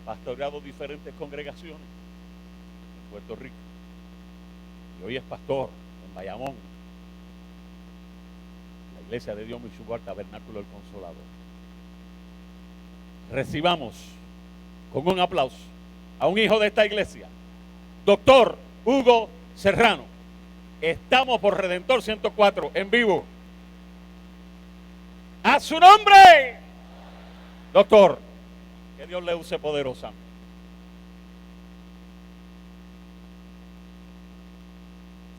pastoreado diferentes congregaciones en Puerto Rico. Y hoy es pastor en Bayamón, la Iglesia de Dios Mishubar, Tabernáculo del Consolador. Recibamos con un aplauso a un hijo de esta iglesia, doctor Hugo Serrano. Estamos por Redentor 104 en vivo. ¡A su nombre! Doctor, que Dios le use poderosamente.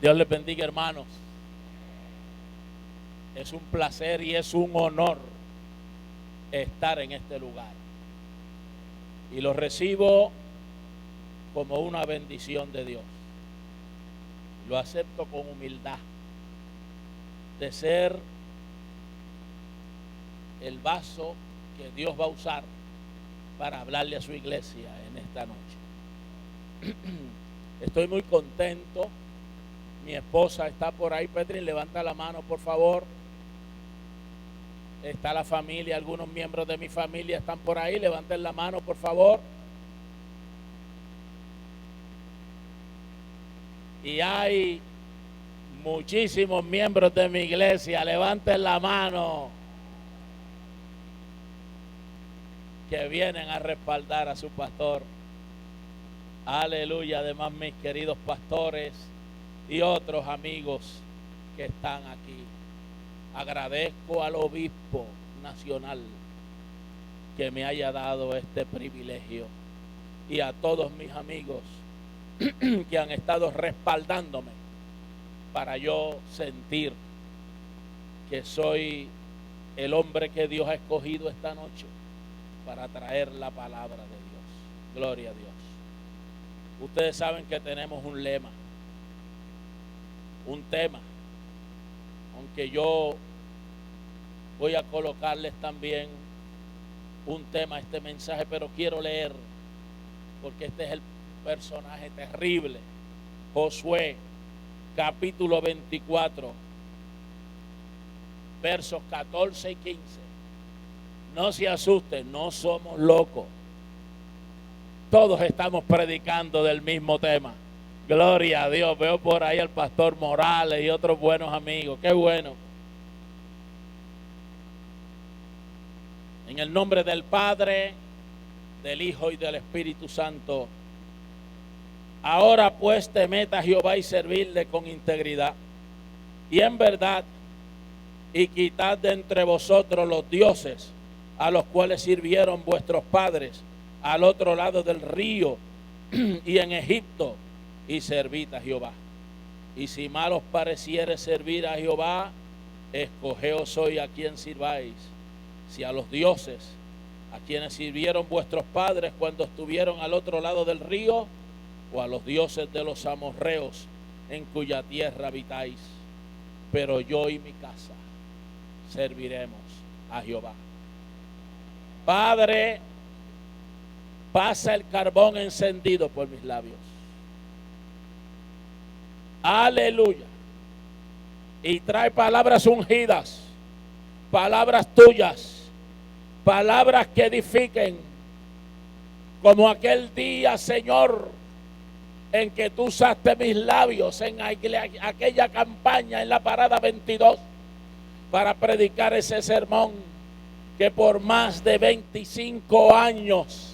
Dios les bendiga, hermanos. Es un placer y es un honor estar en este lugar. Y lo recibo como una bendición de Dios. Lo acepto con humildad de ser el vaso que Dios va a usar para hablarle a su iglesia en esta noche. Estoy muy contento. Mi esposa está por ahí. Petrín, levanta la mano, por favor. Está la familia, algunos miembros de mi familia están por ahí. Levanten la mano, por favor. Y hay muchísimos miembros de mi iglesia. Levanten la mano, que vienen a respaldar a su pastor. Aleluya. Además, mis queridos pastores y otros amigos que están aquí. Agradezco al obispo nacional que me haya dado este privilegio y a todos mis amigos que han estado respaldándome para yo sentir que soy el hombre que Dios ha escogido esta noche para traer la palabra de Dios. Gloria a Dios. Ustedes saben que tenemos un lema, un tema, aunque yo voy a colocarles también un tema a este mensaje, pero quiero leer, porque este es el personaje terrible. Josué, capítulo 24, versos 14 y 15. No se asusten, no somos locos. Todos estamos predicando del mismo tema. Gloria a Dios. Veo por ahí al pastor Morales y otros buenos amigos. Qué bueno. En el nombre del Padre, del Hijo y del Espíritu Santo. Ahora pues temed a Jehová y servidle con integridad y en verdad, y quitad de entre vosotros los dioses a los cuales sirvieron vuestros padres al otro lado del río y en Egipto, y servid a Jehová. Y si mal os pareciere servir a Jehová, escogeos hoy a quien sirváis, si a los dioses a quienes sirvieron vuestros padres cuando estuvieron al otro lado del río, o a los dioses de los amorreos en cuya tierra habitáis. Pero yo y mi casa serviremos a Jehová. Padre, pasa el carbón encendido por mis labios. Aleluya. Y trae palabras ungidas, palabras tuyas, palabras que edifiquen, como aquel día, Señor, en que tú usaste mis labios en aquella campaña en la parada 22 para predicar ese sermón que por más de 25 años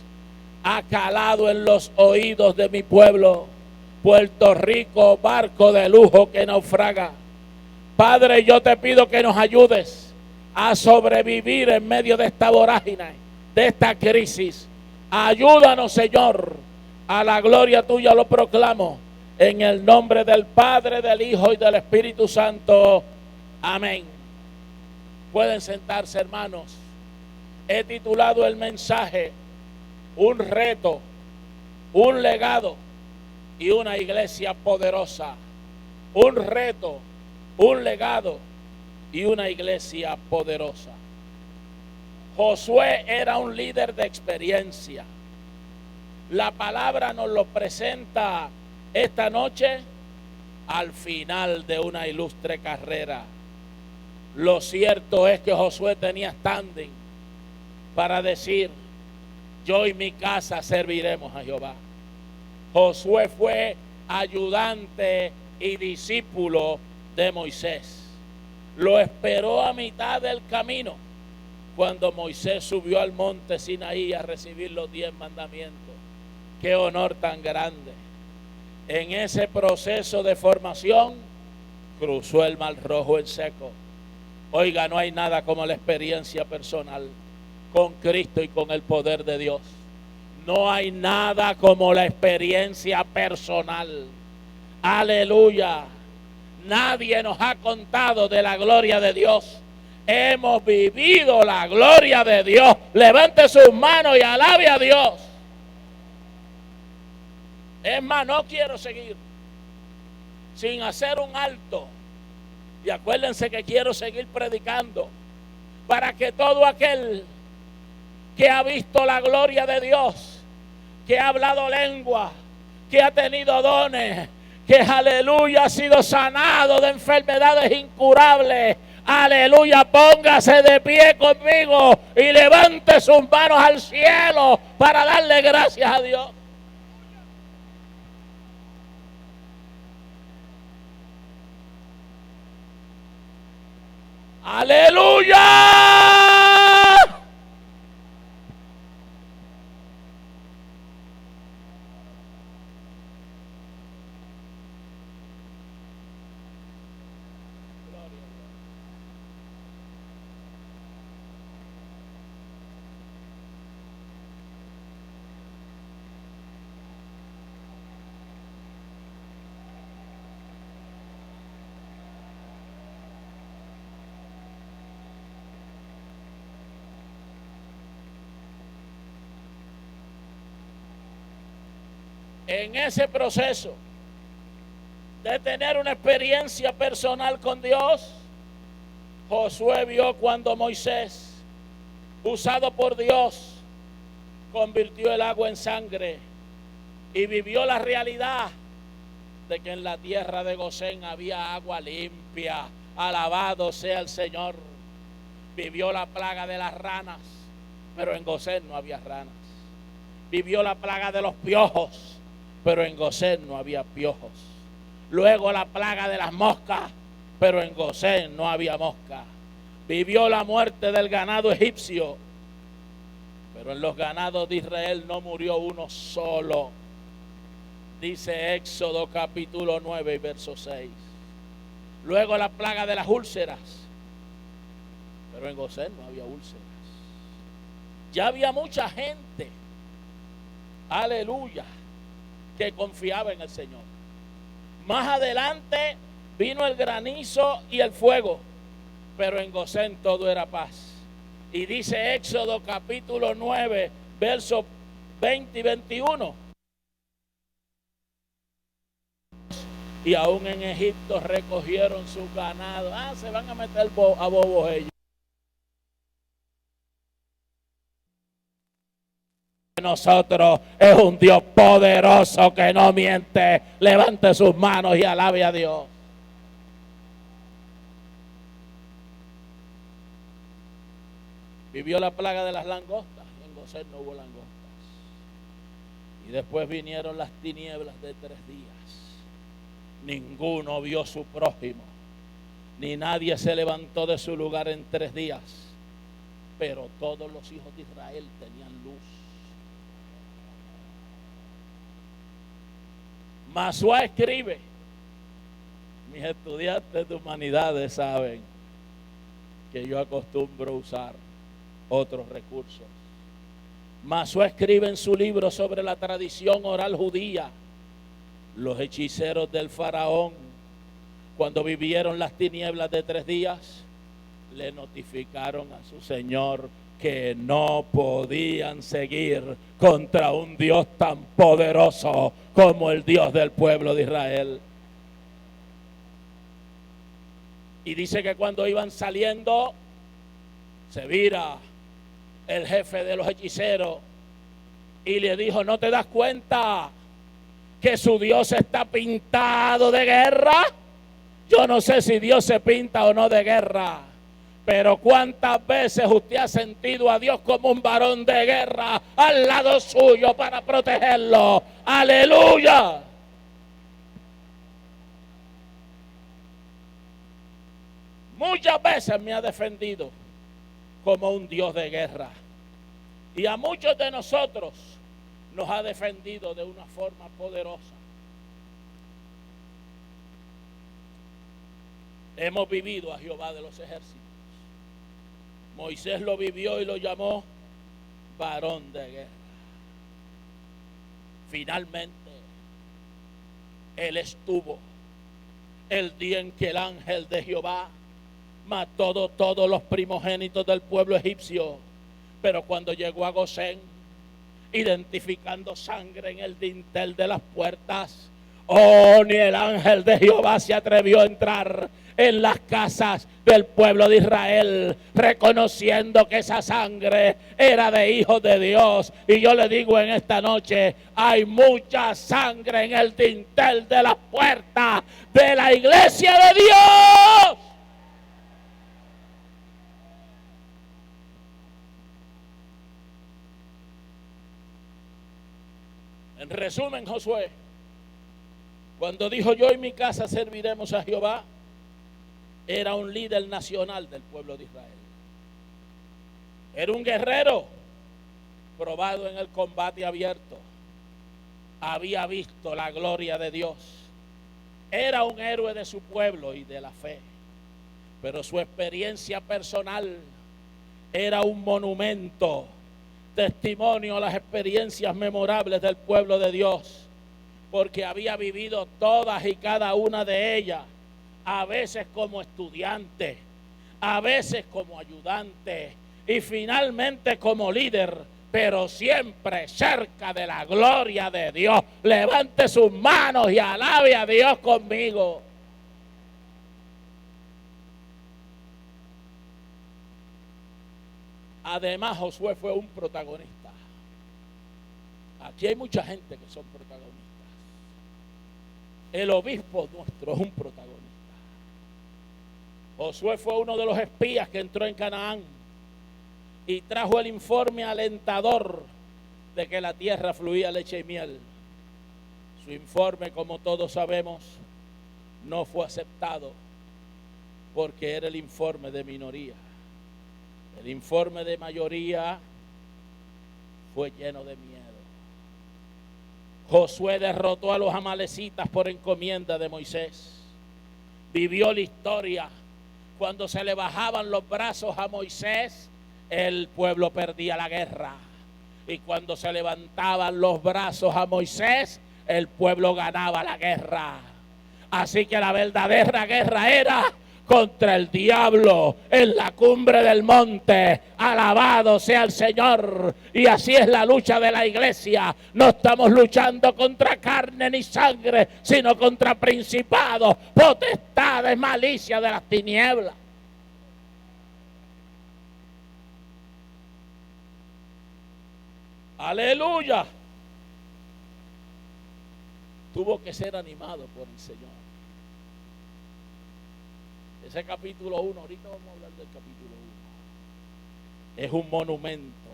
ha calado en los oídos de mi pueblo. Puerto Rico, barco de lujo que naufraga. Padre, yo te pido que nos ayudes a sobrevivir en medio de esta vorágine, de esta crisis. Ayúdanos, Señor. A la gloria tuya lo proclamo. En el nombre del Padre, del Hijo y del Espíritu Santo. Amén. Pueden sentarse, hermanos. He titulado el mensaje: un reto, un legado y una iglesia poderosa. Un reto, un legado y una iglesia poderosa. Josué era un líder de experiencia. La palabra nos lo presenta esta noche al final de una ilustre carrera. Lo cierto es que Josué tenía standing para decir: yo y mi casa serviremos a Jehová. Josué fue ayudante y discípulo de Moisés. Lo esperó a mitad del camino cuando Moisés subió al monte Sinaí a recibir los 10 mandamientos. Qué honor tan grande. En ese proceso de formación cruzó el Mar Rojo en seco. Oiga, no hay nada como la experiencia personal con Cristo y con el poder de Dios. No hay nada como la experiencia personal. Aleluya. Nadie nos ha contado de la gloria de Dios. Hemos vivido la gloria de Dios. Levante sus manos y alabe a Dios. Es más, no quiero seguir sin hacer un alto. Y acuérdense que quiero seguir predicando para que todo aquel que ha visto la gloria de Dios, que ha hablado lengua, que ha tenido dones, que aleluya ha sido sanado de enfermedades incurables, aleluya, póngase de pie conmigo y levante sus manos al cielo para darle gracias a Dios. ¡Aleluya! En ese proceso de tener una experiencia personal con Dios, Josué vio cuando Moisés, usado por Dios, convirtió el agua en sangre y vivió la realidad de que en la tierra de Gosén había agua limpia. Alabado sea el Señor. Vivió la plaga de las ranas, pero en Gosén no había ranas. Vivió la plaga de los piojos, pero en Gosén no había piojos. Luego la plaga de las moscas, pero en Gosén no había mosca. Vivió la muerte del ganado egipcio, pero en los ganados de Israel no murió uno solo. Dice Éxodo capítulo 9 y verso 6. Luego la plaga de las úlceras, pero en Gosén no había úlceras. Ya había mucha gente, aleluya, que confiaba en el Señor. Más adelante vino el granizo y el fuego, pero en Gosén todo era paz. Y dice Éxodo capítulo 9, versos 20 y 21. Y aún en Egipto recogieron su ganado. Se van a meter a bobos ellos. Nosotros es un Dios poderoso que no miente. Levante sus manos y alabe a Dios. Vivió la plaga de las langostas. En Gosén no hubo langostas. Y después vinieron las tinieblas de 3 días. Ninguno vio su prójimo, ni nadie se levantó de su lugar en 3 días. Pero todos los hijos de Israel tenían luz. Masuá escribe, mis estudiantes de humanidades saben que yo acostumbro usar otros recursos. Masuá escribe en su libro sobre la tradición oral judía. Los hechiceros del faraón, cuando vivieron las tinieblas de 3 días, le notificaron a su señor que no podían seguir contra un Dios tan poderoso como el Dios del pueblo de Israel. Y dice que cuando iban saliendo, se vira el jefe de los hechiceros y le dijo: ¿no te das cuenta que su Dios está pintado de guerra? Yo no sé si Dios se pinta o no de guerra, Pero ¿cuántas veces usted ha sentido a Dios como un varón de guerra al lado suyo para protegerlo? ¡Aleluya! Muchas veces me ha defendido como un Dios de guerra. Y a muchos de nosotros nos ha defendido de una forma poderosa. Hemos vivido a Jehová de los ejércitos. Moisés lo vivió y lo llamó varón de guerra. Finalmente, él estuvo el día en que el ángel de Jehová mató todos los primogénitos del pueblo egipcio. Pero cuando llegó a Gosén, identificando sangre en el dintel de las puertas, ni el ángel de Jehová se atrevió a entrar en las casas del pueblo de Israel, reconociendo que esa sangre era de hijos de Dios. Y yo le digo en esta noche, hay mucha sangre en el dintel de las puertas de la iglesia de Dios. En resumen, Josué, cuando dijo yo y mi casa serviremos a Jehová, era un líder nacional del pueblo de Israel. Era un guerrero probado en el combate abierto. Había visto la gloria de Dios. Era un héroe de su pueblo y de la fe. Pero su experiencia personal era un monumento, testimonio a las experiencias memorables del pueblo de Dios, porque había vivido todas y cada una de ellas, a veces como estudiante, a veces como ayudante y finalmente como líder, pero siempre cerca de la gloria de Dios. Levante sus manos y alabe a Dios conmigo. Además, Josué fue un protagonista. Aquí hay mucha gente que son protagonistas. El obispo nuestro es un protagonista. Josué fue uno de los espías que entró en Canaán y trajo el informe alentador de que la tierra fluía leche y miel. Su informe, como todos sabemos, no fue aceptado porque era el informe de minoría. El informe de mayoría fue lleno de miedo. Josué derrotó a los amalecitas por encomienda de Moisés. Vivió la historia. Cuando se le bajaban los brazos a Moisés, el pueblo perdía la guerra. Y cuando se levantaban los brazos a Moisés, el pueblo ganaba la guerra. Así que la verdadera guerra era contra el diablo en la cumbre del monte. Alabado sea el Señor. Y así es la lucha de la iglesia. No estamos luchando contra carne ni sangre, sino contra principados, potestades, malicia de las tinieblas. Aleluya. Tuvo que ser animado por el Señor. Ese capítulo 1, ahorita vamos a hablar del capítulo 1. Es un monumento.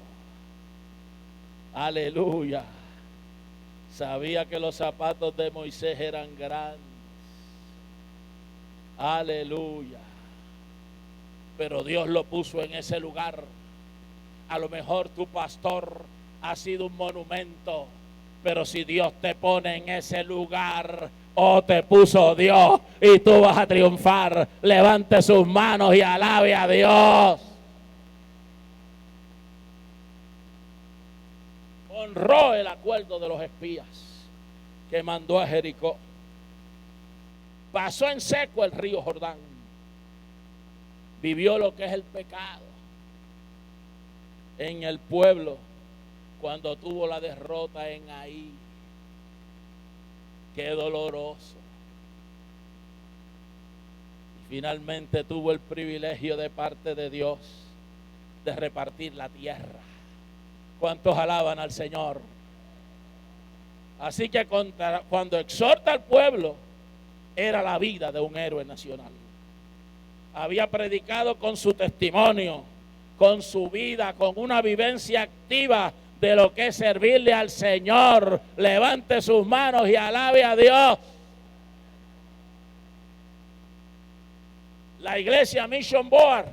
Aleluya. Sabía que los zapatos de Moisés eran grandes. Aleluya. Pero Dios lo puso en ese lugar. A lo mejor tu pastor ha sido un monumento, pero si Dios te pone en ese lugar, te puso Dios y tú vas a triunfar. Levante sus manos y alabe a Dios. Honró el acuerdo de los espías que mandó a Jericó. Pasó en seco el río Jordán. Vivió lo que es el pecado en el pueblo cuando tuvo la derrota en Ahí. Qué doloroso. Y finalmente tuvo el privilegio de parte de Dios de repartir la tierra. ¿Cuántos alaban al Señor? Así que cuando exhorta al pueblo, era la vida de un héroe nacional. había predicado con su testimonio, con su vida, con una vivencia activa de lo que es servirle al Señor. Levante sus manos y alabe a Dios. La iglesia Mission Board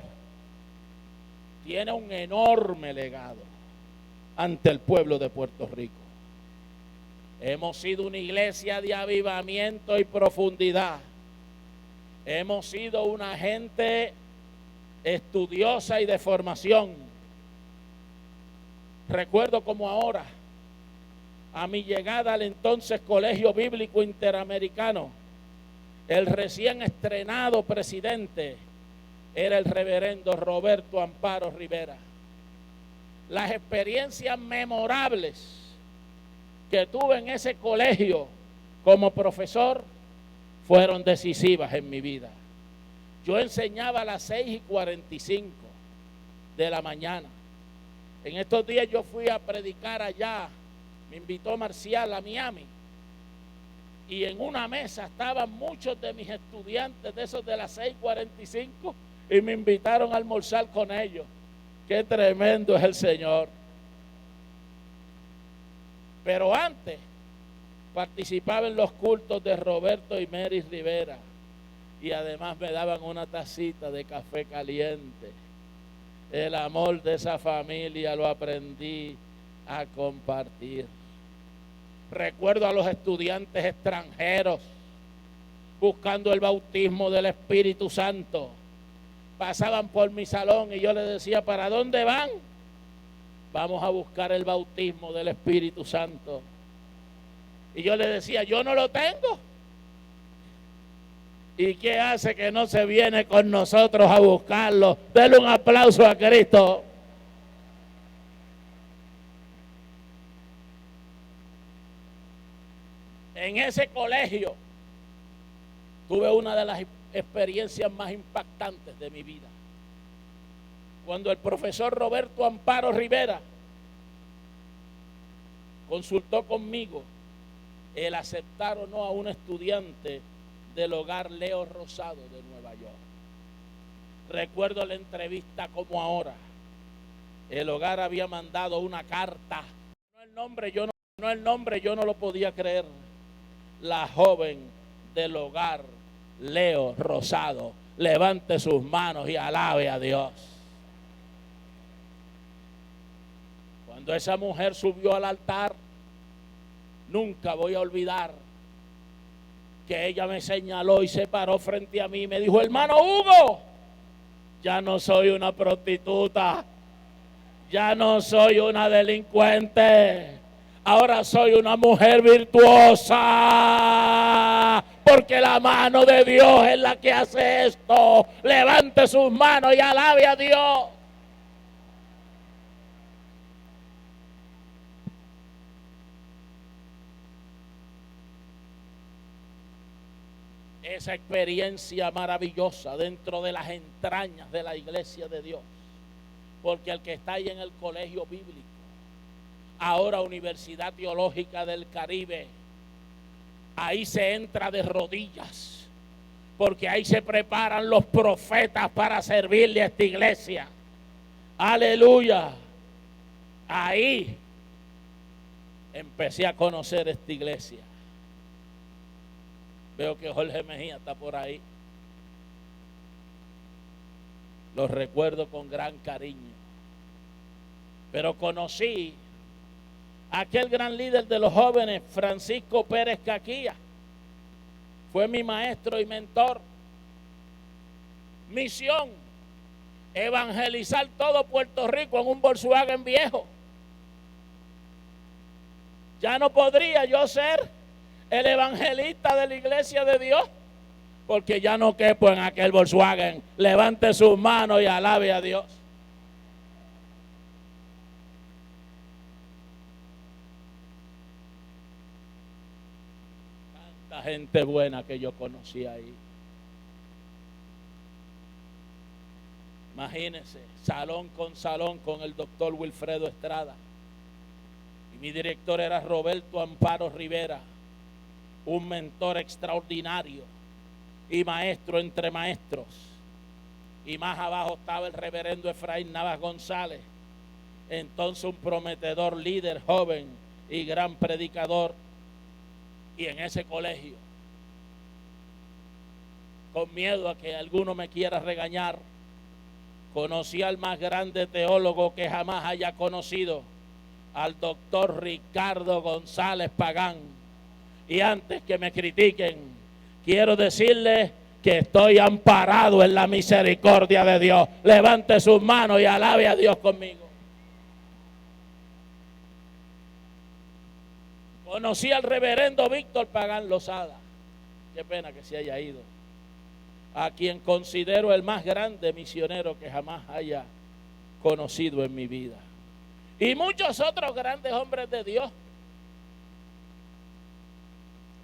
tiene un enorme legado ante el pueblo de Puerto Rico. Hemos sido una iglesia de avivamiento y profundidad. Hemos sido una gente estudiosa y de formación. Recuerdo como ahora, a mi llegada al entonces Colegio Bíblico Interamericano, el recién estrenado presidente era el reverendo Roberto Amparo Rivera. Las experiencias memorables que tuve en ese colegio como profesor fueron decisivas en mi vida. Yo enseñaba a las 6:45 de la mañana. En estos días yo fui a predicar allá, me invitó Marcial a Miami, y en una mesa estaban muchos de mis estudiantes de esos de las 6:45 y me invitaron a almorzar con ellos. Qué tremendo es el Señor. Pero antes participaba en los cultos de Roberto y Mary Rivera y además me daban una tacita de café caliente. El amor de esa familia lo aprendí a compartir. Recuerdo a los estudiantes extranjeros buscando el bautismo del Espíritu Santo. Pasaban por mi salón y yo les decía, ¿para dónde van? Vamos a buscar el bautismo del Espíritu Santo. Y yo les decía, yo no lo tengo. ¿Y qué hace que no se viene con nosotros a buscarlo? Denle un aplauso a Cristo. En ese colegio tuve una de las experiencias más impactantes de mi vida. Cuando el profesor Roberto Amparo Rivera consultó conmigo el aceptar o no a un estudiante del hogar Leo Rosado de Nueva York. Recuerdo la entrevista como ahora. El hogar había mandado una carta. No el nombre, yo no lo podía creer. La joven del hogar Leo Rosado. Levante sus manos y alabe a Dios. Cuando esa mujer subió al altar, nunca voy a olvidar que ella me señaló y se paró frente a mí y me dijo, hermano Hugo, ya no soy una prostituta, ya no soy una delincuente, ahora soy una mujer virtuosa, porque la mano de Dios es la que hace esto. Levante sus manos y alabe a Dios. Esa experiencia maravillosa dentro de las entrañas de la iglesia de Dios, porque el que está ahí en el colegio bíblico, ahora Universidad Teológica del Caribe, ahí se entra de rodillas, porque ahí se preparan los profetas para servirle a esta iglesia. Aleluya. Ahí empecé a conocer esta iglesia. Veo que Jorge Mejía está por ahí. Los recuerdo con gran cariño. Pero conocí a aquel gran líder de los jóvenes, Francisco Pérez Caquía. Fue mi maestro y mentor. Misión: evangelizar todo Puerto Rico en un Volkswagen viejo. Ya no podría yo ser el evangelista de la iglesia de Dios, porque ya no quepo en aquel Volkswagen. Levante sus manos y alabe a Dios. Tanta gente buena que yo conocí ahí. Imagínense, salón con el doctor Wilfredo Estrada. Y mi director era Roberto Amparo Rivera, un mentor extraordinario y maestro entre maestros. y más abajo estaba el reverendo Efraín Navas González, entonces un prometedor líder joven y gran predicador. Y en ese colegio, con miedo a que alguno me quiera regañar, conocí al más grande teólogo que jamás haya conocido, al doctor Ricardo González Pagán. Y antes que me critiquen, quiero decirles que estoy amparado en la misericordia de Dios. Levante sus manos y alabe a Dios conmigo. Conocí al reverendo Víctor Pagán Lozada. Qué pena que se haya ido. A quien considero el más grande misionero que jamás haya conocido en mi vida. Y muchos otros grandes hombres de Dios.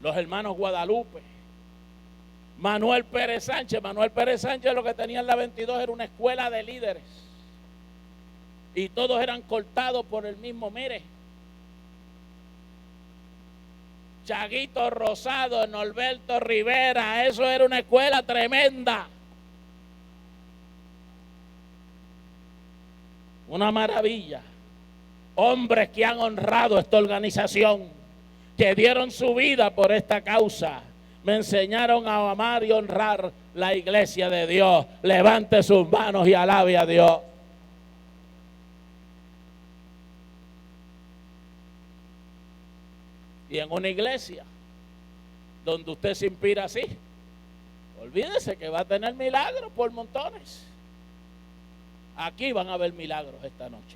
Los hermanos Guadalupe. Manuel Pérez Sánchez. Manuel Pérez Sánchez lo que tenía en la 22 era una escuela de líderes. Y todos eran cortados por el mismo mire. Chaguito Rosado, Norberto Rivera, eso era una escuela tremenda. Una maravilla. Hombres que han honrado esta organización, que dieron su vida por esta causa, me enseñaron a amar y honrar la iglesia de Dios. Levante sus manos y alabe a Dios. Y en una iglesia donde usted se inspira así, olvídese que va a tener milagros por montones. Aquí van a haber milagros esta noche.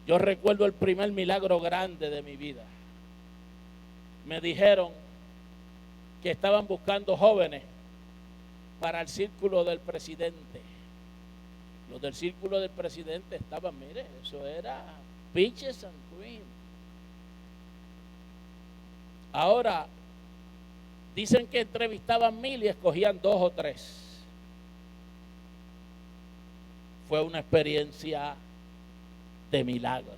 Yo recuerdo el primer milagro grande de mi vida. Me dijeron que estaban buscando jóvenes para el círculo del presidente. Los del círculo del presidente estaban, mire, eso era peaches and cream. Ahora, dicen que entrevistaban 1000 y escogían 2 o 3. Fue una experiencia de milagro.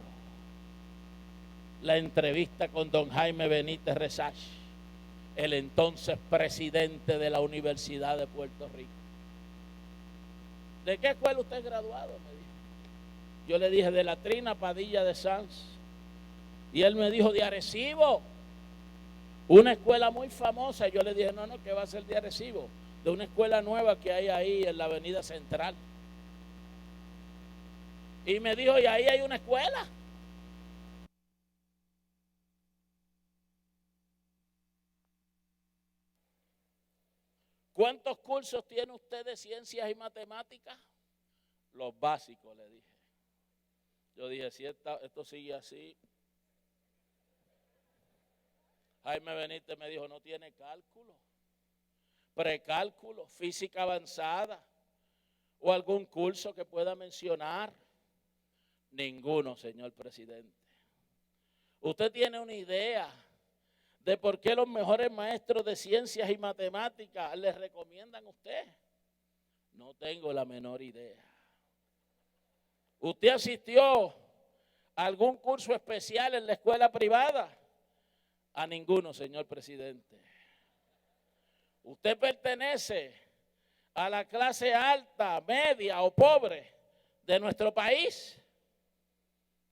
La entrevista con don Jaime Benítez Resach, el entonces presidente de la Universidad de Puerto Rico. ¿De qué escuela usted es graduado? Me dijo. Yo le dije, de la Trina Padilla de Sanz. Y él me dijo, de Arecibo. Una escuela muy famosa. Yo le dije, no, ¿qué va a ser de Arecibo? De una escuela nueva que hay ahí en la Avenida Central. Y me dijo, y ahí hay una escuela. ¿Cuántos cursos tiene usted de ciencias y matemáticas? Los básicos, le dije. Yo dije, si esto sigue así. Jaime Benítez me dijo, no tiene cálculo, precálculo, física avanzada o algún curso que pueda mencionar. Ninguno, señor presidente. ¿Usted tiene una idea de por qué los mejores maestros de ciencias y matemáticas les recomiendan a usted? No tengo la menor idea. ¿Usted asistió a algún curso especial en la escuela privada? A ninguno, señor presidente. ¿Usted pertenece a la clase alta, media o pobre de nuestro país?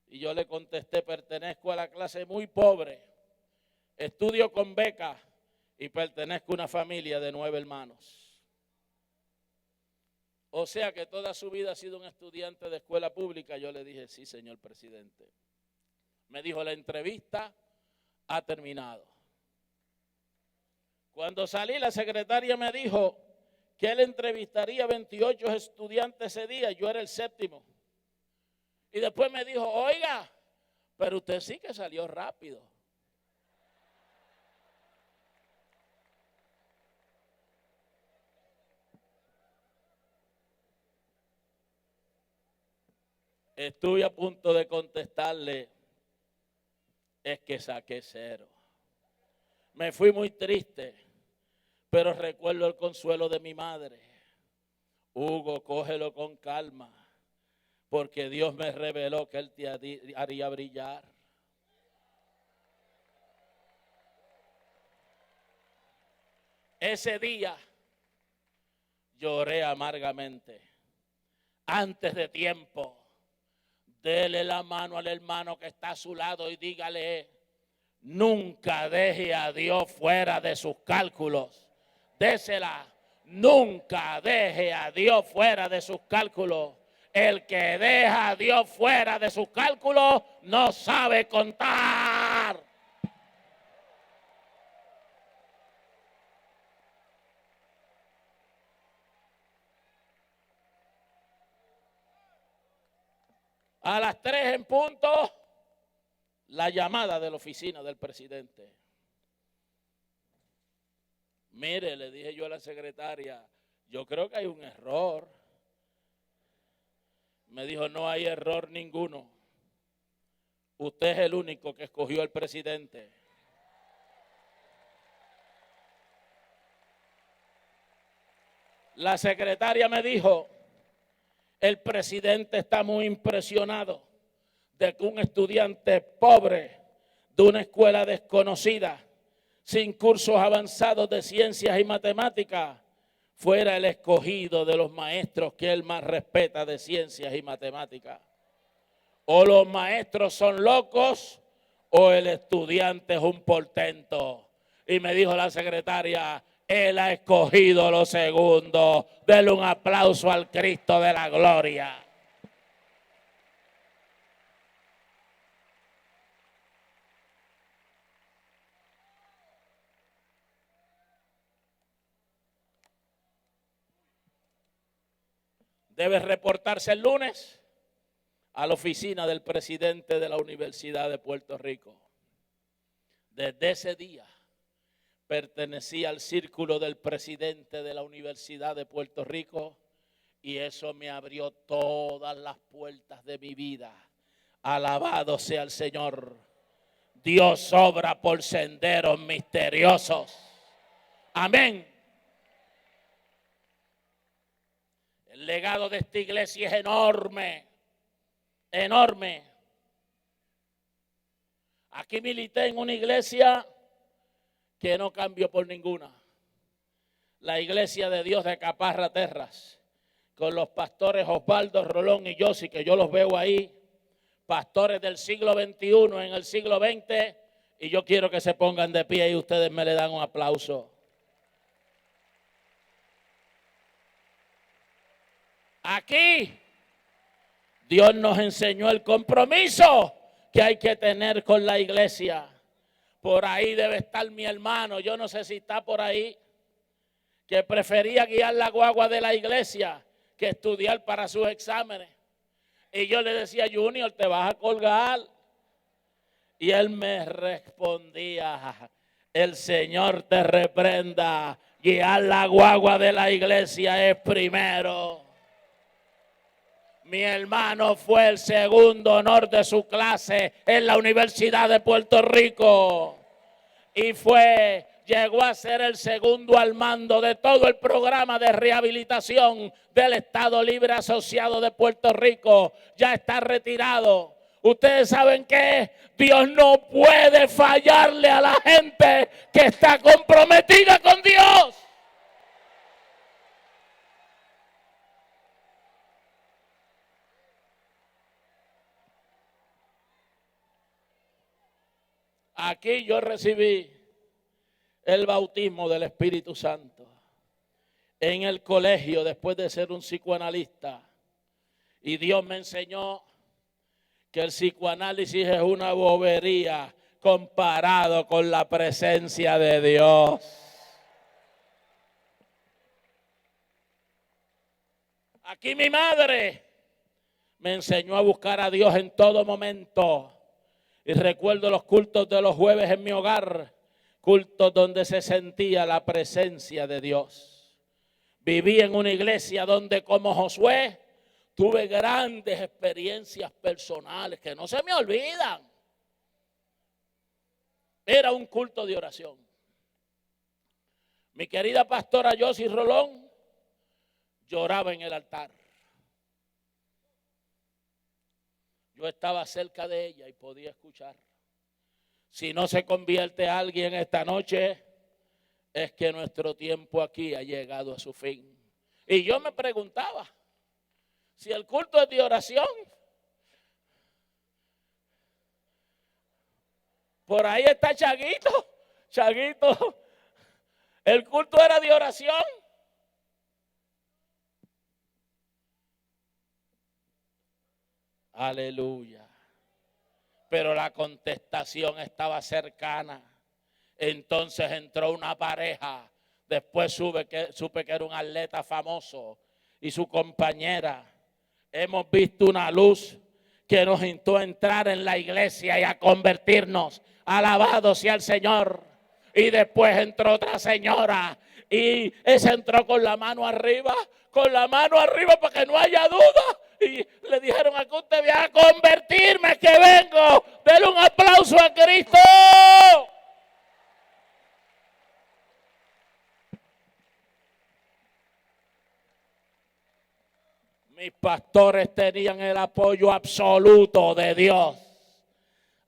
Y yo le contesté, pertenezco a la clase muy pobre, estudio con beca y pertenezco a una familia de 9 hermanos. O sea que toda su vida ha sido un estudiante de escuela pública. Yo le dije, sí, señor presidente. Me dijo, la entrevista ha terminado. Cuando salí, la secretaria me dijo que él entrevistaría 28 estudiantes ese día. Yo era el 7º. Y después me dijo, oiga, pero usted sí que salió rápido. Estuve a punto de contestarle, es que saqué 0. Me fui muy triste, pero recuerdo el consuelo de mi madre. Hugo, cógelo con calma, porque Dios me reveló que Él te haría brillar. Ese día lloré amargamente. Antes de tiempo, dele la mano al hermano que está a su lado y dígale: nunca deje a Dios fuera de sus cálculos. Désela. Nunca deje a Dios fuera de sus cálculos. El que deja a Dios fuera de sus cálculos no sabe contar. A las 3 en punto, la llamada de la oficina del presidente. Mire, le dije yo a la secretaria, yo creo que hay un error. Me dijo, no hay error ninguno. Usted es el único que escogió al presidente. La secretaria me dijo, el presidente está muy impresionado de que un estudiante pobre de una escuela desconocida, sin cursos avanzados de ciencias y matemáticas, fuera el escogido de los maestros que él más respeta de ciencias y matemáticas. O los maestros son locos o el estudiante es un portento. Y me dijo la secretaria, él ha escogido lo segundo. Dele un aplauso al Cristo de la gloria. Debe reportarse el lunes a la oficina del presidente de la Universidad de Puerto Rico. Desde ese día pertenecía al círculo del presidente de la Universidad de Puerto Rico y eso me abrió todas las puertas de mi vida. Alabado sea el Señor. Dios obra por senderos misteriosos. Amén. El legado de esta iglesia es enorme, enorme. Aquí milité en una iglesia que no cambió por ninguna. La iglesia de Dios de Caparra Terras, con los pastores Osvaldo, Rolón y Yossi, que yo los veo ahí, pastores del siglo XXI en el siglo XX, y yo quiero que se pongan de pie y ustedes me le dan un aplauso. Aquí Dios nos enseñó el compromiso que hay que tener con la iglesia. Por ahí debe estar mi hermano, yo no sé si está por ahí, que prefería guiar la guagua de la iglesia que estudiar para sus exámenes. Y yo le decía, Junior, te vas a colgar. Y él me respondía, el Señor te reprenda, guiar la guagua de la iglesia es primero. Mi hermano fue el segundo honor de su clase en la Universidad de Puerto Rico. Y llegó a ser el segundo al mando de todo el programa de rehabilitación del Estado Libre Asociado de Puerto Rico. Ya está retirado. Ustedes saben que Dios no puede fallarle a la gente que está comprometida con Dios. Aquí yo recibí el bautismo del Espíritu Santo en el colegio después de ser un psicoanalista. Y Dios me enseñó que el psicoanálisis es una bobería comparado con la presencia de Dios. Aquí mi madre me enseñó a buscar a Dios en todo momento. Y recuerdo los cultos de los jueves en mi hogar, cultos donde se sentía la presencia de Dios. Viví en una iglesia donde, como Josué, tuve grandes experiencias personales que no se me olvidan. Era un culto de oración. Mi querida pastora Yossi Rolón lloraba en el altar. Yo estaba cerca de ella y podía escuchar. Si no se convierte alguien esta noche, es que nuestro tiempo aquí ha llegado a su fin. Y yo me preguntaba, si el culto es de oración, por ahí está Chaguito, el culto era de oración. Aleluya. Pero la contestación estaba cercana. Entonces entró una pareja. Después supe que era un atleta famoso y su compañera. Hemos visto una luz que nos instó a entrar en la iglesia y a convertirnos. Alabado sea el Señor. Y después entró otra señora y esa entró con la mano arriba para que no haya duda. Y le dijeron: ¿a qué usted viene? A convertirme, que vengo. Denle un aplauso a Cristo. Mis pastores tenían el apoyo absoluto de Dios.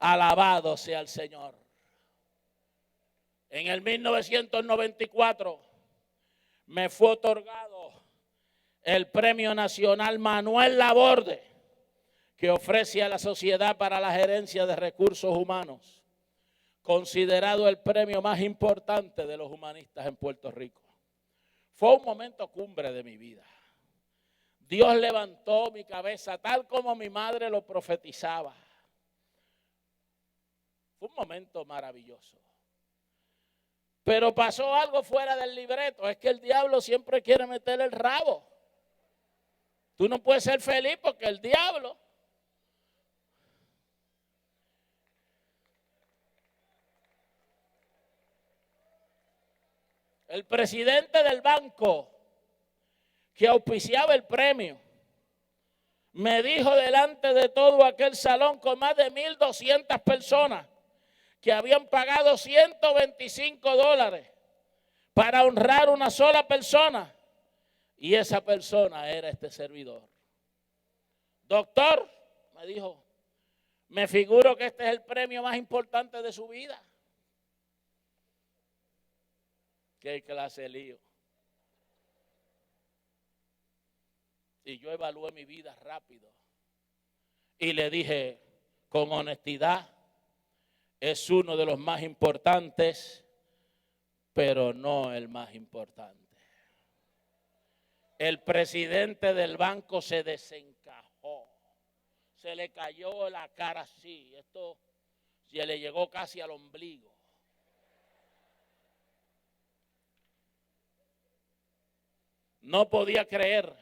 Alabado sea el Señor. En el 1994 me fue otorgado el Premio Nacional Manuel Laborde, que ofrece a la Sociedad para la Gerencia de Recursos Humanos, considerado el premio más importante de los humanistas en Puerto Rico. Fue un momento cumbre de mi vida. Dios levantó mi cabeza tal como mi madre lo profetizaba. Fue un momento maravilloso. Pero pasó algo fuera del libreto. Es que el diablo siempre quiere meter el rabo. Tú no puedes ser feliz porque el diablo. El presidente del banco que auspiciaba el premio me dijo delante de todo aquel salón con más de 1,200 personas que habían pagado $125 para honrar una sola persona, y esa persona era este servidor. Doctor, me dijo, me figuro que este es el premio más importante de su vida. Qué clase de lío. Y yo evalué mi vida rápido y le dije con honestidad: es uno de los más importantes, pero no el más importante. El presidente del banco se desencajó, se le cayó la cara así, esto se le llegó casi al ombligo. No podía creer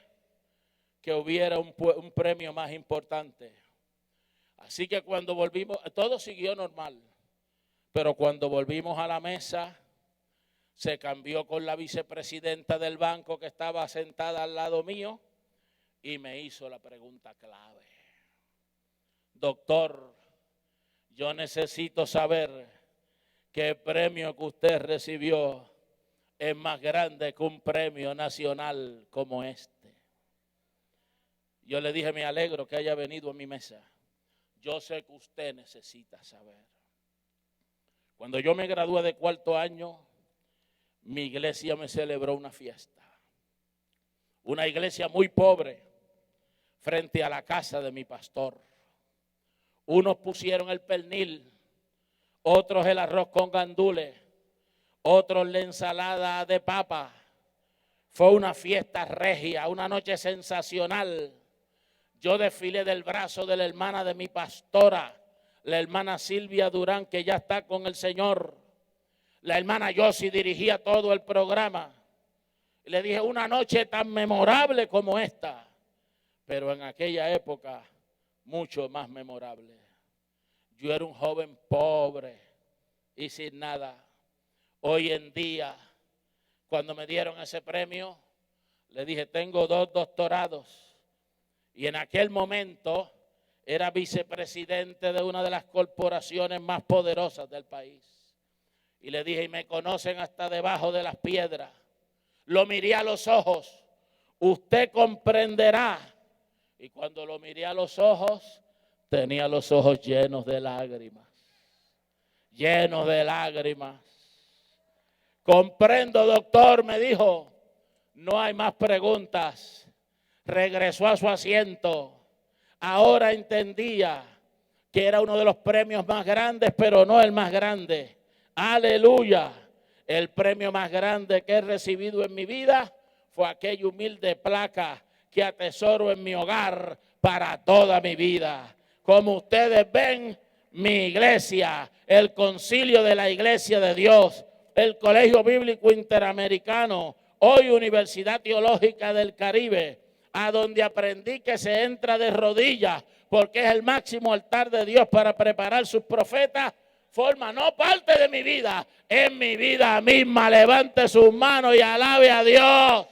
que hubiera un premio más importante. Así que cuando volvimos, todo siguió normal, pero cuando volvimos a la mesa, se cambió con la vicepresidenta del banco que estaba sentada al lado mío y me hizo la pregunta clave. Doctor, yo necesito saber que el premio que usted recibió es más grande que un premio nacional como este. Yo le dije: me alegro que haya venido a mi mesa. Yo sé que usted necesita saber. Cuando yo me gradué de cuarto año, mi iglesia me celebró una fiesta. Una iglesia muy pobre, frente a la casa de mi pastor. Unos pusieron el pernil, otros el arroz con gandules, otros la ensalada de papa. Fue una fiesta regia, una noche sensacional. Yo desfilé del brazo de la hermana de mi pastora, la hermana Silvia Durán, que ya está con el Señor. La hermana Yossi dirigía todo el programa. Y le dije: una noche tan memorable como esta, pero en aquella época mucho más memorable. Yo era un joven pobre y sin nada. Hoy en día, cuando me dieron ese premio, le dije: tengo 2 doctorados. Y en aquel momento era vicepresidente de una de las corporaciones más poderosas del país. Y le dije: y me conocen hasta debajo de las piedras. Lo miré a los ojos: usted comprenderá. Y cuando lo miré a los ojos, tenía los ojos llenos de lágrimas. Llenos de lágrimas. Comprendo, doctor, me dijo. No hay más preguntas. Regresó a su asiento. Ahora entendía que era uno de los premios más grandes, pero no el más grande. Aleluya. El premio más grande que he recibido en mi vida fue aquella humilde placa que atesoro en mi hogar para toda mi vida. Como ustedes ven, mi iglesia, el concilio de la Iglesia de Dios, el Colegio Bíblico Interamericano, hoy Universidad Teológica del Caribe, a donde aprendí que se entra de rodillas porque es el máximo altar de Dios para preparar sus profetas, forma no parte de mi vida, es mi vida misma. Levante sus manos y alabe a Dios.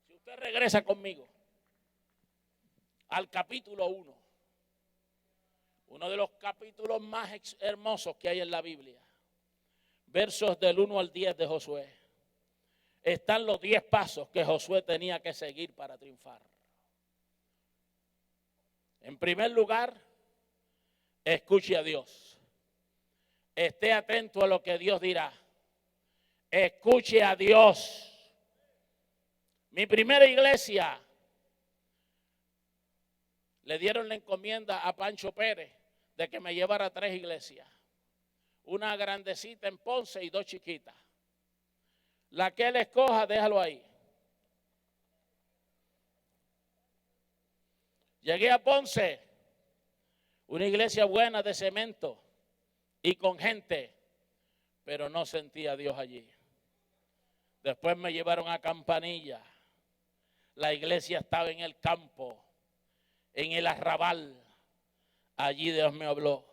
Si usted regresa conmigo al capítulo 1, uno de los capítulos más hermosos que hay en la Biblia, versos del 1 al 10 de Josué, están los 10 pasos que Josué tenía que seguir para triunfar. En primer lugar, escuche a Dios. Esté atento a lo que Dios dirá. Escuche a Dios. Mi primera iglesia le dieron la encomienda a Pancho Pérez de que me llevara a 3 iglesias. Una grandecita en Ponce y 2 chiquitas. La que él escoja, déjalo ahí. Llegué a Ponce, una iglesia buena de cemento y con gente, pero no sentía a Dios allí. Después me llevaron a Campanilla. La iglesia estaba en el campo, en el arrabal. Allí Dios me habló.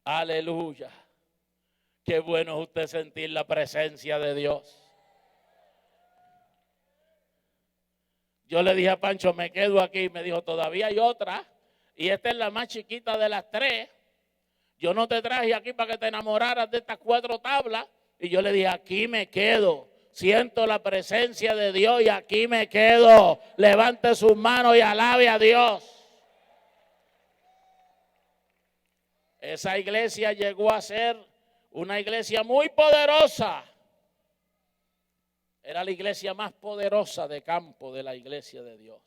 Aleluya. Qué bueno es usted sentir la presencia de Dios. Yo le dije a Pancho, me quedo aquí. Me dijo, todavía hay otra. Y esta es la más chiquita de las 3. Yo no te traje aquí para que te enamoraras de estas 4 tablas. Y yo le dije, aquí me quedo. Siento la presencia de Dios y aquí me quedo. Levante sus manos y alabe a Dios. Esa iglesia llegó a ser una iglesia muy poderosa. Era la iglesia más poderosa de campo de la iglesia de Dios.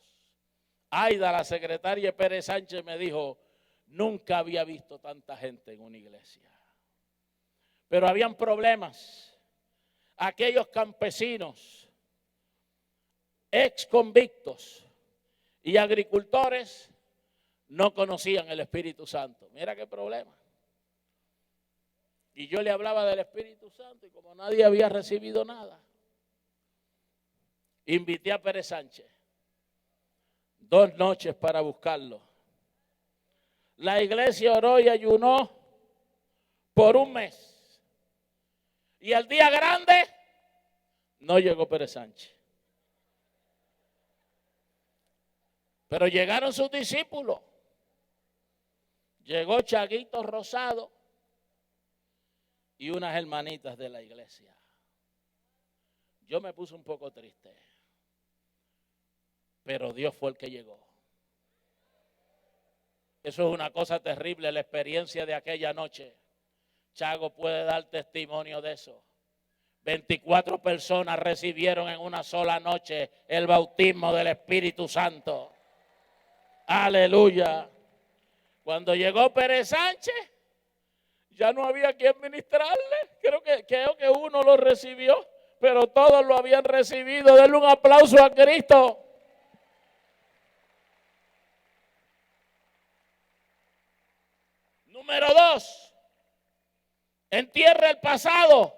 Aida, la secretaria Pérez Sánchez, me dijo, nunca había visto tanta gente en una iglesia. Pero habían problemas. Aquellos campesinos, ex convictos y agricultores no conocían el Espíritu Santo. Mira qué problema. Y yo le hablaba del Espíritu Santo y como nadie había recibido nada, invité a Pérez Sánchez 2 noches para buscarlo. La iglesia oró y ayunó por 1 mes. Y al día grande no llegó Pérez Sánchez. Pero llegaron sus discípulos. Llegó Chaguito Rosado y unas hermanitas de la iglesia. Yo me puse un poco triste. Pero Dios fue el que llegó. Eso es una cosa terrible, la experiencia de aquella noche. Chago puede dar testimonio de eso. 24 personas recibieron en una sola noche el bautismo del Espíritu Santo. Aleluya. Cuando llegó Pérez Sánchez, ya no había quien ministrarle. Creo que uno lo recibió, pero todos lo habían recibido. Denle un aplauso a Cristo. Número 2, entierra el pasado.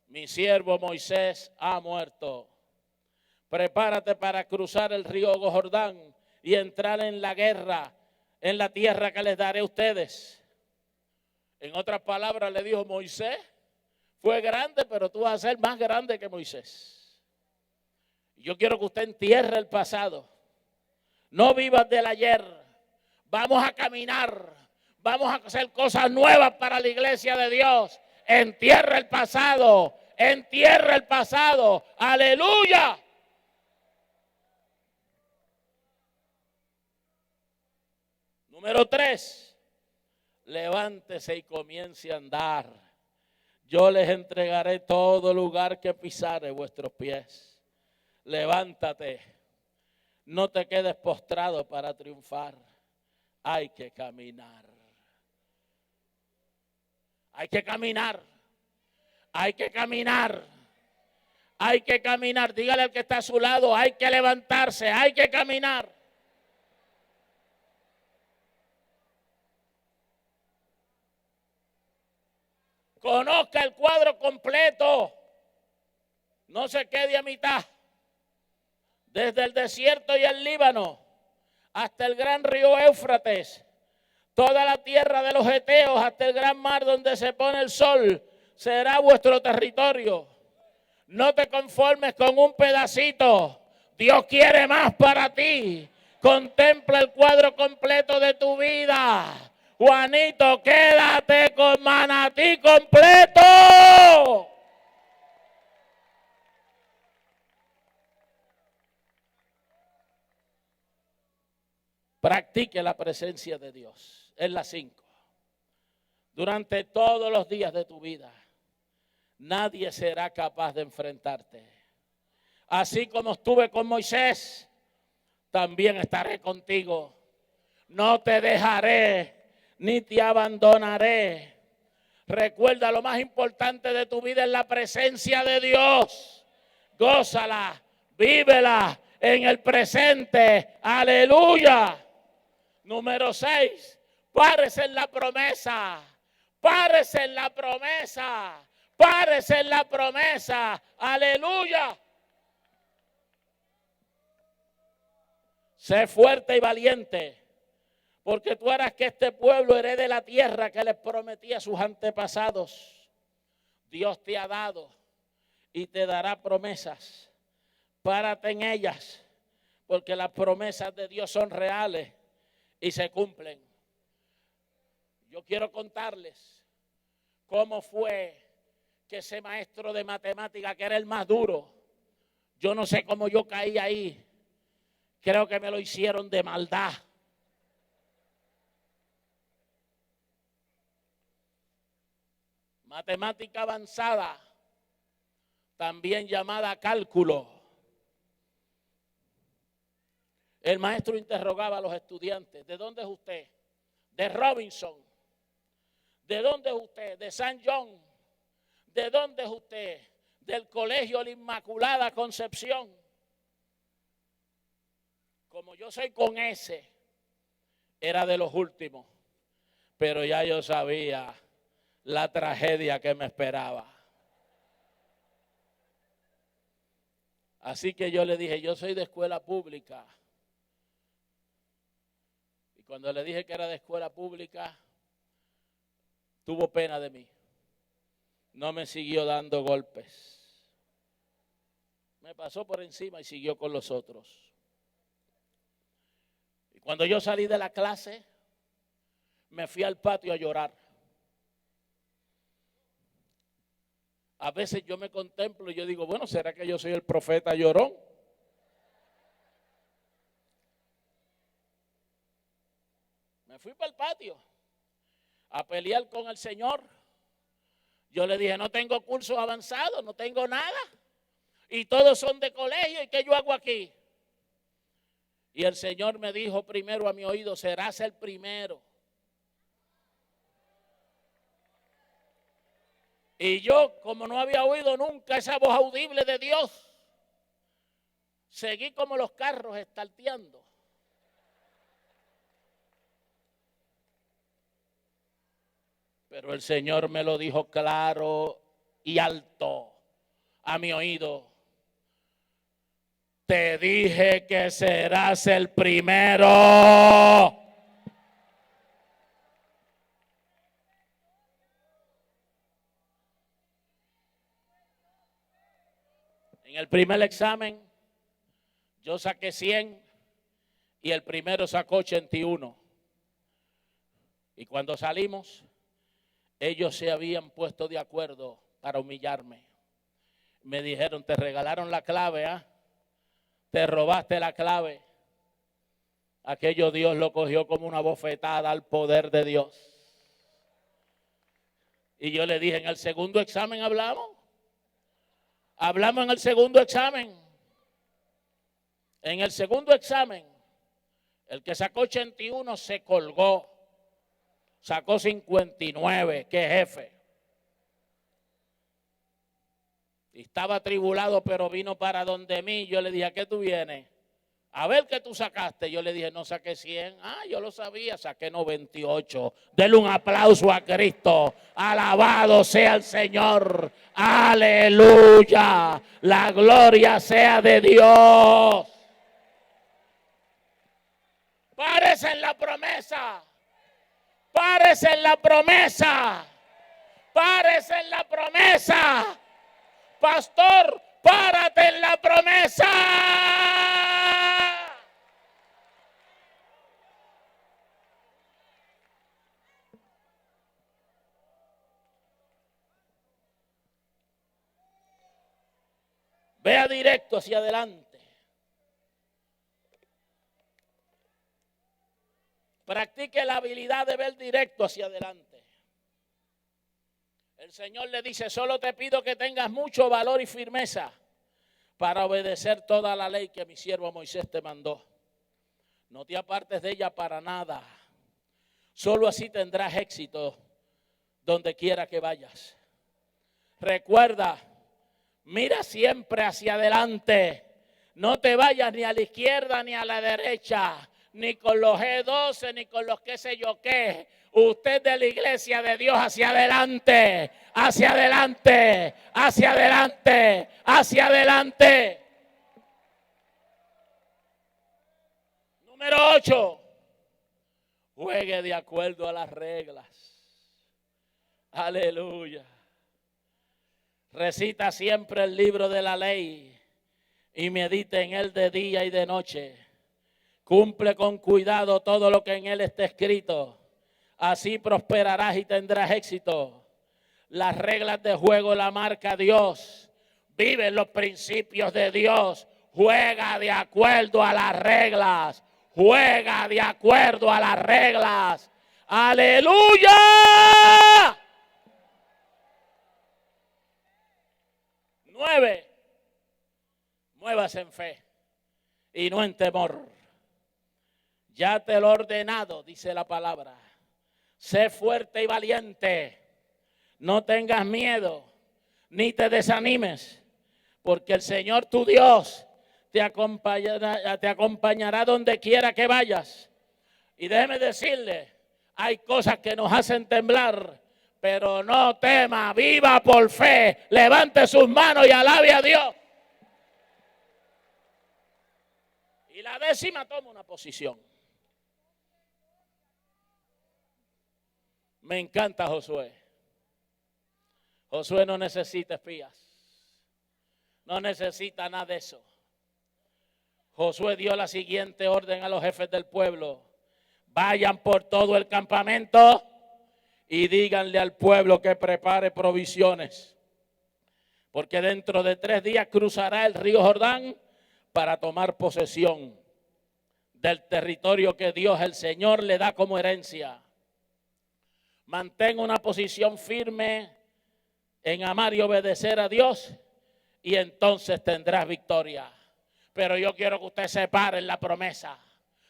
Mi siervo Moisés ha muerto. Prepárate para cruzar el río Jordán y entrar en la guerra, en la tierra que les daré a ustedes. En otras palabras le dijo, Moisés fue grande, pero tú vas a ser más grande que Moisés. Yo quiero que usted entierre el pasado. No vivas del ayer. Vamos a caminar, vamos a hacer cosas nuevas para la iglesia de Dios. Entierra el pasado, entierra el pasado. Aleluya. Número 3, levántese y comience a andar. Yo les entregaré todo lugar que pisare vuestros pies. Levántate, no te quedes postrado para triunfar. Hay que caminar. Hay que caminar. Hay que caminar. Hay que caminar. Dígale al que está a su lado, hay que levantarse, hay que caminar. Conozca el cuadro completo. No se quede a mitad. Desde el desierto y el Líbano hasta el gran río Éufrates, toda la tierra de los Eteos hasta el gran mar donde se pone el sol, será vuestro territorio. No te conformes con un pedacito. Dios quiere más para ti. Contempla el cuadro completo de tu vida. Juanito, quédate con Manatí completo. Practique la presencia de Dios. Es la 5. Durante todos los días de tu vida, nadie será capaz de enfrentarte. Así como estuve con Moisés, también estaré contigo. No te dejaré ni te abandonaré. Recuerda, lo más importante de tu vida es la presencia de Dios. Gózala, vívela en el presente. Aleluya. Número 6, párese en la promesa. Párese en la promesa. Párese en la promesa. Aleluya. Sé fuerte y valiente, porque tú harás que este pueblo herede la tierra que les prometí a sus antepasados. Dios te ha dado y te dará promesas. Párate en ellas, porque las promesas de Dios son reales y se cumplen. Yo quiero contarles cómo fue que ese maestro de matemática, que era el más duro, yo no sé cómo yo caí ahí. Creo que me lo hicieron de maldad. Matemática avanzada, también llamada cálculo. El maestro interrogaba a los estudiantes: ¿de dónde es usted? De Robinson. ¿De dónde es usted? De San John. ¿De dónde es usted? Del Colegio La Inmaculada Concepción. Como yo soy con ese, era de los últimos, pero ya yo sabía la tragedia que me esperaba. Así que yo le dije: yo soy de escuela pública. Y cuando le dije que era de escuela pública, tuvo pena de mí. No me siguió dando golpes. Me pasó por encima y siguió con los otros. Y cuando yo salí de la clase, me fui al patio a llorar. A veces yo me contemplo y yo digo: bueno, ¿será que yo soy el profeta llorón? Me fui para el patio a pelear con el Señor. Yo le dije: no tengo cursos avanzados, no tengo nada. Y todos son de colegio. ¿Y qué yo hago aquí? Y el Señor me dijo primero a mi oído: serás el primero. Y yo, como no había oído nunca esa voz audible de Dios, seguí como los carros estarteando. Pero el Señor me lo dijo claro y alto a mi oído: te dije que serás el primero. En el primer examen yo saqué 100 y el primero sacó 81. Y cuando salimos, ellos se habían puesto de acuerdo para humillarme. Me dijeron: te regalaron la clave, ¿ah? Te robaste la clave. Aquello Dios lo cogió como una bofetada al poder de Dios. Y yo le dije, en el segundo examen hablamos. Hablamos en el segundo examen. En el segundo examen, el que sacó 81 se colgó. Sacó 59, que jefe. Y estaba atribulado, pero vino para donde mí. Yo le dije, ¿a qué tú vienes? A ver qué tú sacaste. Yo le dije, no saqué 100. Ah, yo lo sabía, saqué 98. Denle un aplauso a Cristo. Alabado sea el Señor. Aleluya. La gloria sea de Dios. Párese en la promesa. Párese en la promesa. Párese en la promesa. Pastor, párate en la promesa. Vea directo hacia adelante. Practique la habilidad de ver directo hacia adelante. El Señor le dice, solo te pido que tengas mucho valor y firmeza para obedecer toda la ley que mi siervo Moisés te mandó. No te apartes de ella para nada. Solo así tendrás éxito donde quiera que vayas. Recuerda, mira siempre hacia adelante. No te vayas ni a la izquierda ni a la derecha, ni con los G12, ni con los qué sé yo qué. Usted de la iglesia de Dios hacia adelante, hacia adelante, hacia adelante, hacia adelante. Número 8. Juegue de acuerdo a las reglas. Aleluya. Recita siempre el libro de la ley y medita en él de día y de noche. Cumple con cuidado todo lo que en él está escrito. Así prosperarás y tendrás éxito. Las reglas de juego la marca Dios. Vive los principios de Dios. Juega de acuerdo a las reglas. Juega de acuerdo a las reglas. ¡Aleluya! Nueve. Muévase en fe y no en temor. Ya te lo he ordenado, dice la palabra. Sé fuerte y valiente. No tengas miedo, ni te desanimes, porque el Señor tu Dios te acompañará donde quiera que vayas. Y déjeme decirle, hay cosas que nos hacen temblar, pero no tema, viva por fe. Levante sus manos y alabe a Dios. Y la 10ª, toma una posición. Me encanta Josué. Josué no necesita espías. No necesita nada de eso. Josué dio la siguiente orden a los jefes del pueblo. Vayan por todo el campamento y díganle al pueblo que prepare provisiones. Porque dentro de 3 días cruzará el río Jordán para tomar posesión del territorio que Dios el Señor le da como herencia. Mantén una posición firme en amar y obedecer a Dios y entonces tendrás victoria. Pero yo quiero que usted se pare en la promesa.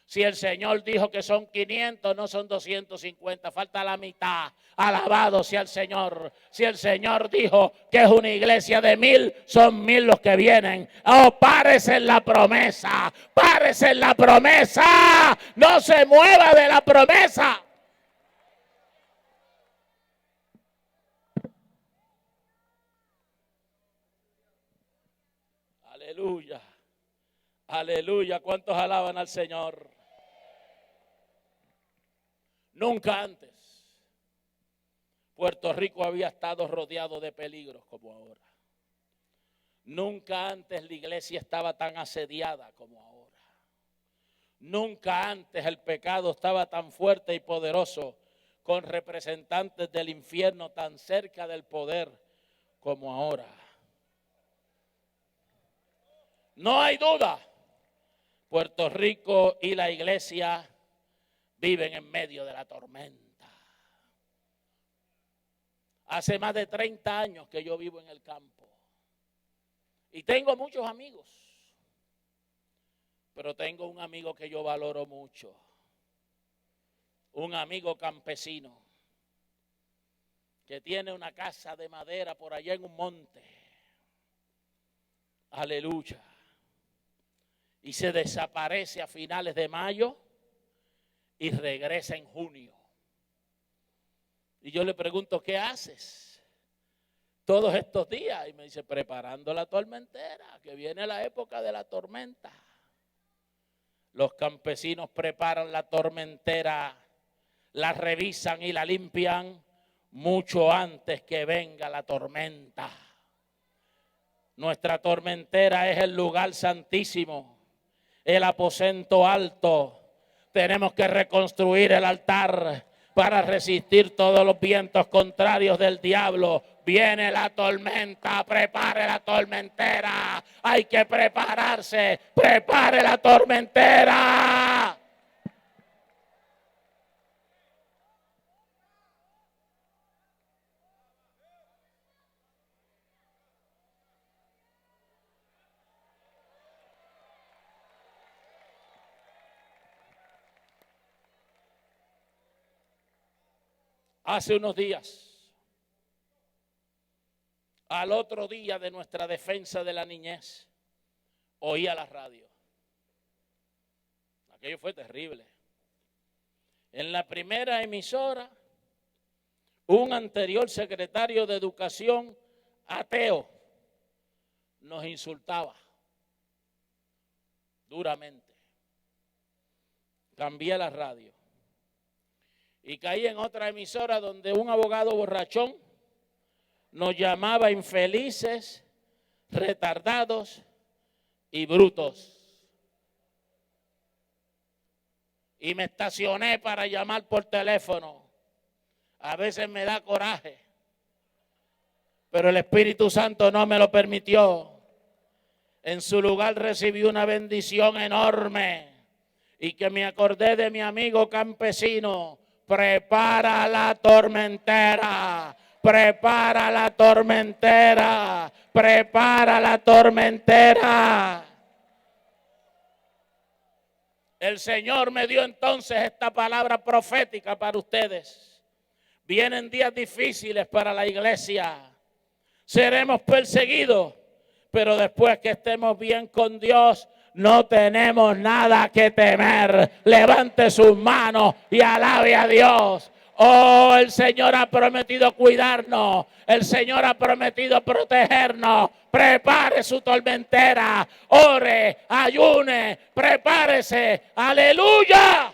Si el Señor dijo que son 500, no son 250, falta la mitad. Alabado sea el Señor. Si el Señor dijo que es una iglesia de 1000, son 1000 los que vienen. Oh, párese en la promesa. Párese en la promesa. No se mueva de la promesa. Aleluya. Aleluya. ¿Cuántos alaban al Señor? Nunca antes Puerto Rico había estado rodeado de peligros como ahora. Nunca antes la iglesia estaba tan asediada como ahora. Nunca antes el pecado estaba tan fuerte y poderoso, con representantes del infierno tan cerca del poder como ahora. No hay duda Puerto Rico y la iglesia viven en medio de la tormenta. Hace más de 30 años que yo vivo en el campo. Y tengo muchos amigos. Pero tengo un amigo que yo valoro mucho. Un amigo campesino. Que tiene una casa de madera por allá en un monte. Aleluya. Y se desaparece a finales de mayo y regresa en junio. Y yo le pregunto, ¿qué haces todos estos días? Y me dice, preparando la tormentera, que viene la época de la tormenta. Los campesinos preparan la tormentera, la revisan y la limpian mucho antes que venga la tormenta. Nuestra tormentera es el lugar santísimo, el aposento alto. Tenemos que reconstruir el altar para resistir todos los vientos contrarios del diablo. Viene la tormenta, prepare la tormentera. Hay que prepararse, prepare la tormentera. Hace unos días, al otro día de nuestra defensa de la niñez, oía la radio. Aquello fue terrible. En la primera emisora, un anterior secretario de Educación ateo nos insultaba duramente. Cambié la radio. Y caí en otra emisora donde un abogado borrachón nos llamaba infelices, retardados y brutos. Y me estacioné para llamar por teléfono. A veces me da coraje, pero el Espíritu Santo no me lo permitió. En su lugar recibí una bendición enorme y que me acordé de mi amigo campesino. Prepara la tormentera, prepara la tormentera, prepara la tormentera. El Señor me dio entonces esta palabra profética para ustedes. Vienen días difíciles para la iglesia. Seremos perseguidos, pero después que estemos bien con Dios, no tenemos nada que temer. Levante sus manos y alabe a Dios. Oh, el Señor ha prometido cuidarnos. El Señor ha prometido protegernos. Prepare su tormentera. Ore, ayune, prepárese. Aleluya.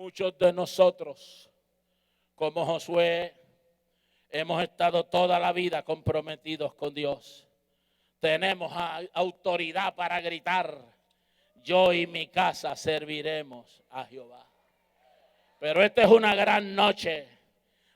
Muchos de nosotros, como Josué, hemos estado toda la vida comprometidos con Dios. Tenemos autoridad para gritar, yo y mi casa serviremos a Jehová. Pero esta es una gran noche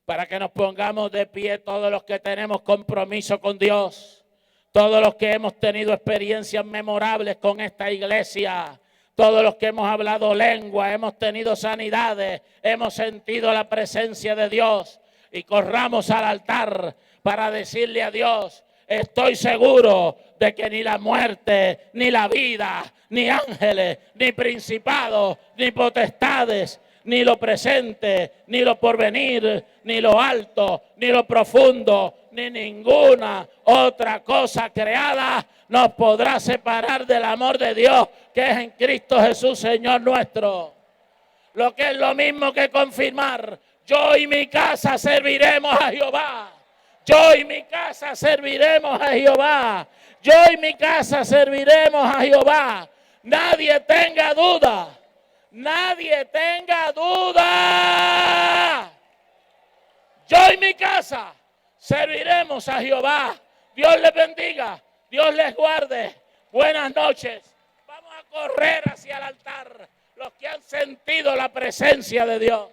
para que nos pongamos de pie todos los que tenemos compromiso con Dios, todos los que hemos tenido experiencias memorables con esta iglesia, todos los que hemos hablado lengua, hemos tenido sanidades, hemos sentido la presencia de Dios y corramos al altar para decirle a Dios, estoy seguro de que ni la muerte, ni la vida, ni ángeles, ni principados, ni potestades, ni lo presente, ni lo porvenir, ni lo alto, ni lo profundo, ni ninguna otra cosa creada nos podrá separar del amor de Dios que es en Cristo Jesús, Señor nuestro. Lo que es lo mismo que confirmar, yo y mi casa serviremos a Jehová. Yo y mi casa serviremos a Jehová. Yo y mi casa serviremos a Jehová. Nadie tenga duda. Nadie tenga duda. Yo y mi casa Serviremos a Jehová. Dios les bendiga. Dios les guarde. Buenas noches. Vamos a correr hacia el altar. Los que han sentido la presencia de Dios.